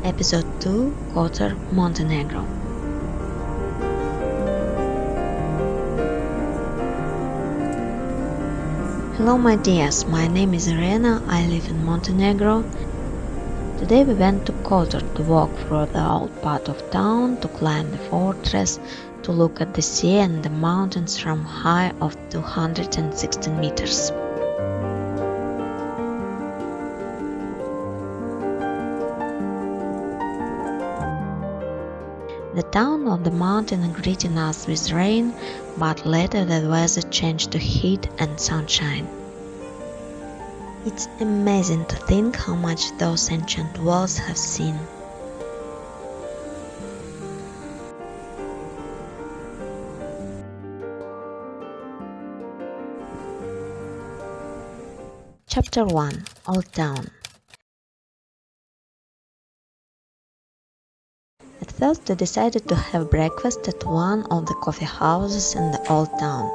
Episode 2, Kotor Montenegro. Hello my dears, my name is Irena, I live in Montenegro. Today we went to Kotor to walk through the old part of town, to climb the fortress, to look at the sea and the mountains from high of 216 meters. The town on the mountain greeted us with rain, but later the weather changed to heat and sunshine. It's amazing to think how much those ancient walls have seen. Chapter 1, Old Town. At first we decided to have breakfast at one of the coffee houses in the old town.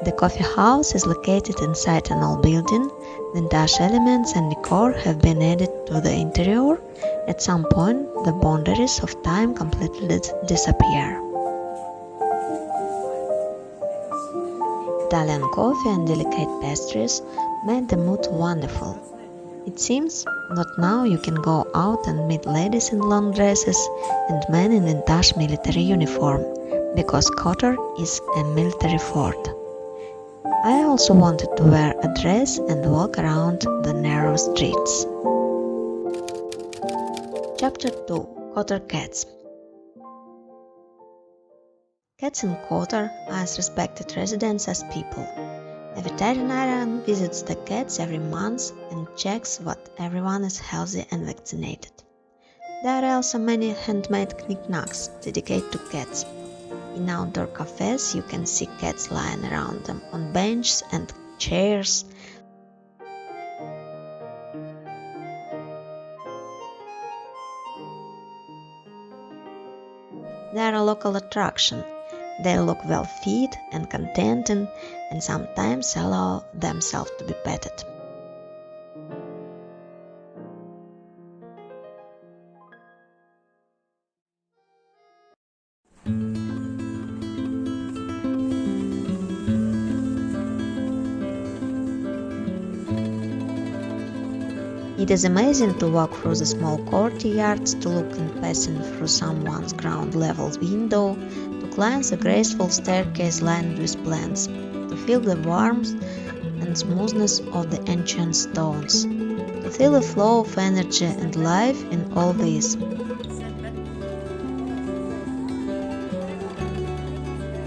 The coffee house is located inside an old building. Vintage elements and decor have been added to the interior. At some point, the boundaries of time completely disappear. Italian coffee and delicate pastries made the mood wonderful. It seems that now you can go out and meet ladies in long dresses and men in vintage military uniform, because Kotor is a military fort. I also wanted to wear a dress and walk around the narrow streets. Chapter 2, Kotor Cats. Cats in Kotor are as respected residents as people. A veterinarian visits the cats every month and checks that everyone is healthy and vaccinated. There are also many handmade knickknacks dedicated to cats. In outdoor cafes you can see cats lying around them on benches and chairs. They are a local attraction. They look well fed and contented and sometimes allow themselves to be petted. It is amazing to walk through the small courtyards, to look in passing through someone's ground-level window, to climb the graceful staircase lined with plants, to feel the warmth and smoothness of the ancient stones, to feel the flow of energy and life in all this.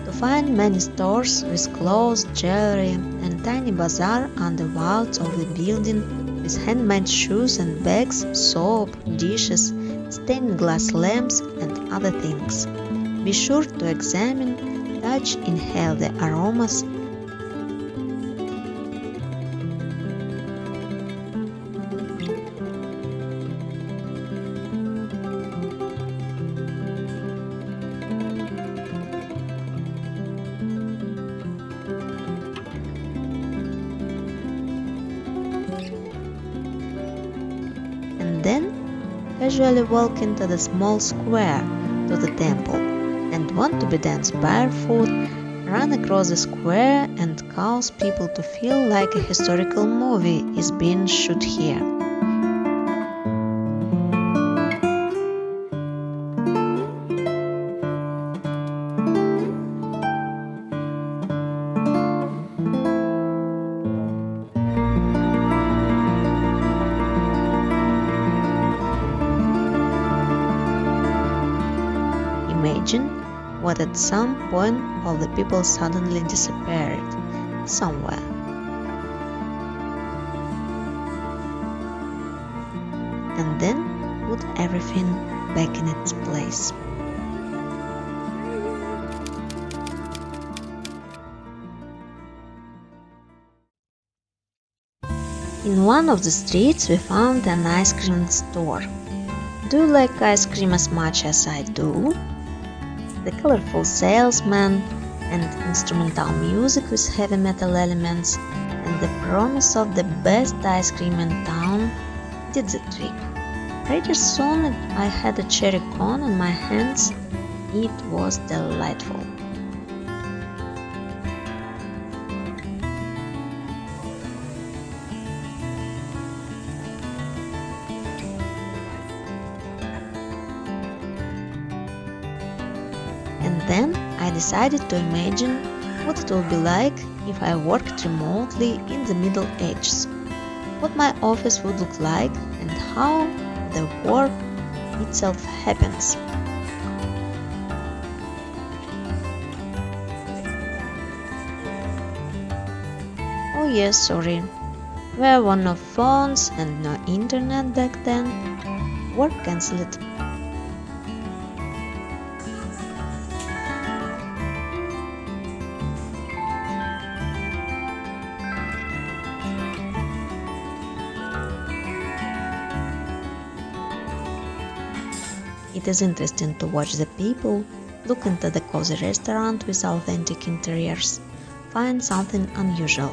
To find many stores with clothes, jewelry and tiny bazaar on the walls of the building, with handmade shoes and bags, soap, dishes, stained glass lamps and other things. Be sure to examine, touch, inhale the aromas. Then casually walk into the small square to the temple, and want to be danced barefoot, run across the square and cause people to feel like a historical movie is being shot here. Imagine what at some point all the people suddenly disappeared somewhere. And then put everything back in its place. In one of the streets we found an ice cream store. Do you like ice cream as much as I do? The colorful salesman and instrumental music with heavy metal elements and the promise of the best ice cream in town did the trick. Pretty soon I had a cherry cone on my hands. It was delightful. And then I decided to imagine what it would be like if I worked remotely in the Middle Ages, what my office would look like and how the work itself happens. Oh yes, sorry. There were no phones and no internet back then. Work cancelled. It is interesting to watch the people, look into the cozy restaurant with authentic interiors, find something unusual.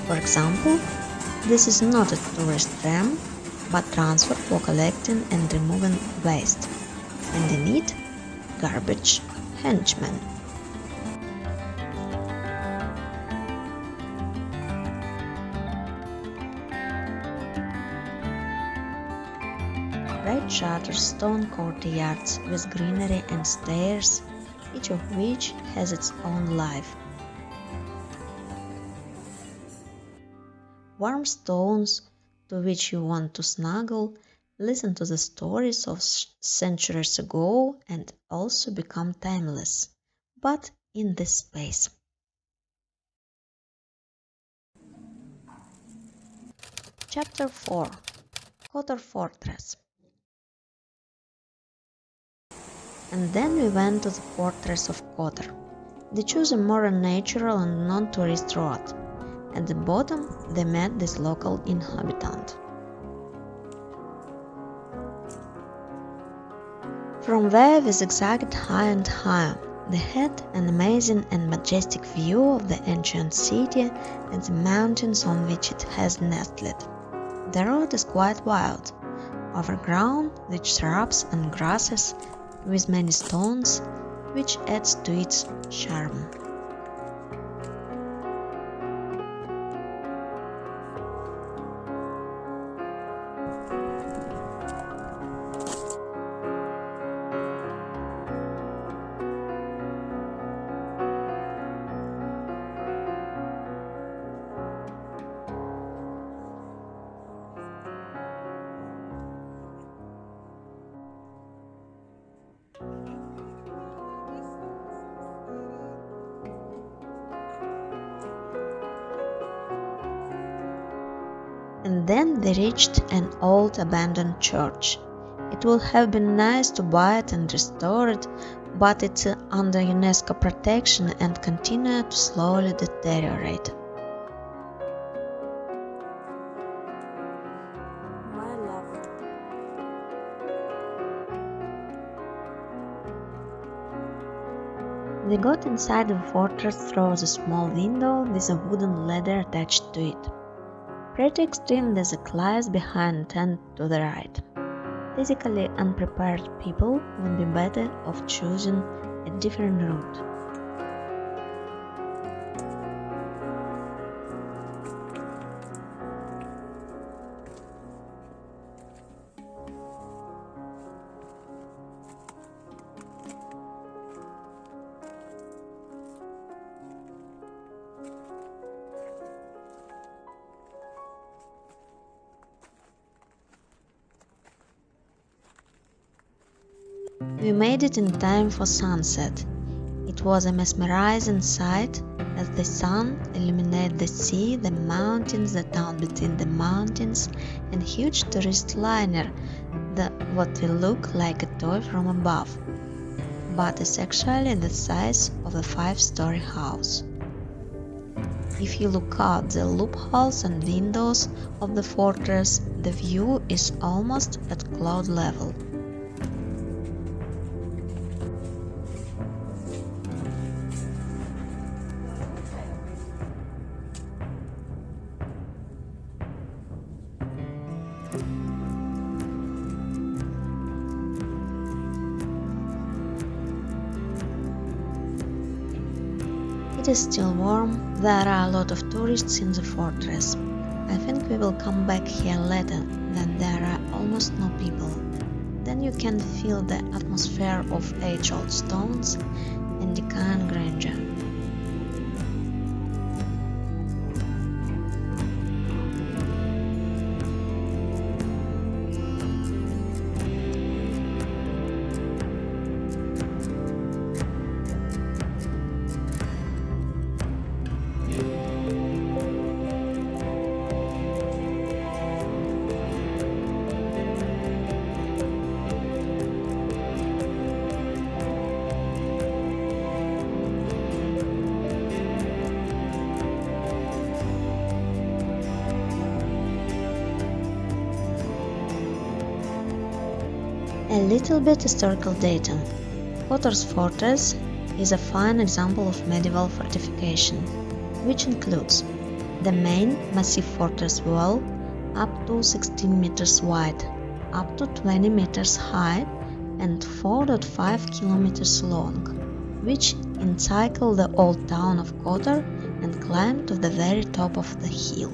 For example, this is not a tourist tram, but transport for collecting and removing waste, and in it, garbage henchmen. Red shutters, stone courtyards with greenery and stairs, each of which has its own life. Warm stones to which you want to snuggle, listen to the stories of centuries ago and also become timeless, but in this space. Chapter 4. Kotor Fortress. And then we went to the fortress of Kotor. They chose a more natural and non-tourist route. At the bottom, they met this local inhabitant. From there we zigzagged higher and higher. They had an amazing and majestic view of the ancient city and the mountains on which it has nestled. The road is quite wild, overgrown with shrubs and grasses, with many stones, which adds to its charm. And then they reached an old abandoned church. It would have been nice to buy it and restore it, but it's under UNESCO protection and continued to slowly deteriorate. They got inside the fortress through a small window with a wooden ladder attached to it. Pretty extreme desert lies behind and to the right. Physically unprepared people would be better off choosing a different route. We made it in time for sunset. It was a mesmerizing sight as the sun illuminated the sea, the mountains, the town between the mountains, and huge tourist liner, what will look like a toy from above, but is actually the size of a 5-story house. If you look out the loopholes and windows of the fortress, the view is almost at cloud level. city is still warm, there are a lot of tourists in the fortress. I think we will come back here later, when there are almost no people. Then you can feel the atmosphere of age-old stones and decaying grandeur. A little bit historical data. Kotor's fortress is a fine example of medieval fortification, which includes the main massive fortress wall up to 16 meters wide, up to 20 meters high and 4.5 kilometers long, which encircled the old town of Kotor and climbed to the very top of the hill.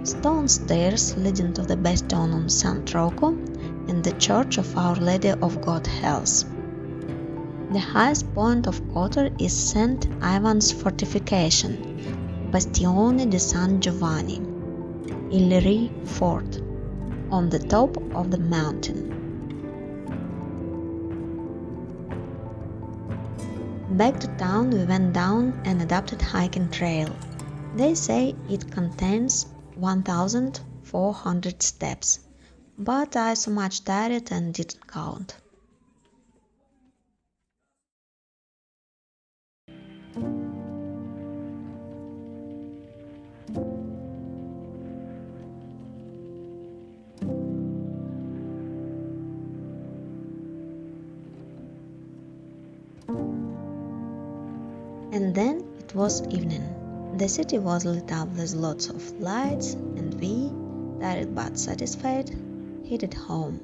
Stone stairs leading to the bastion on St. Rocco and the Church of Our Lady of God Health. The highest point of Kotor is St. Ivan's Fortification, Bastione di San Giovanni, Illyrie Fort, on the top of the mountain. Back to town we went down an adapted hiking trail. They say it contains 1,400 steps, but I so much tired and didn't count. And then it was evening. The city was lit up with lots of lights, and we, tired but satisfied, headed home.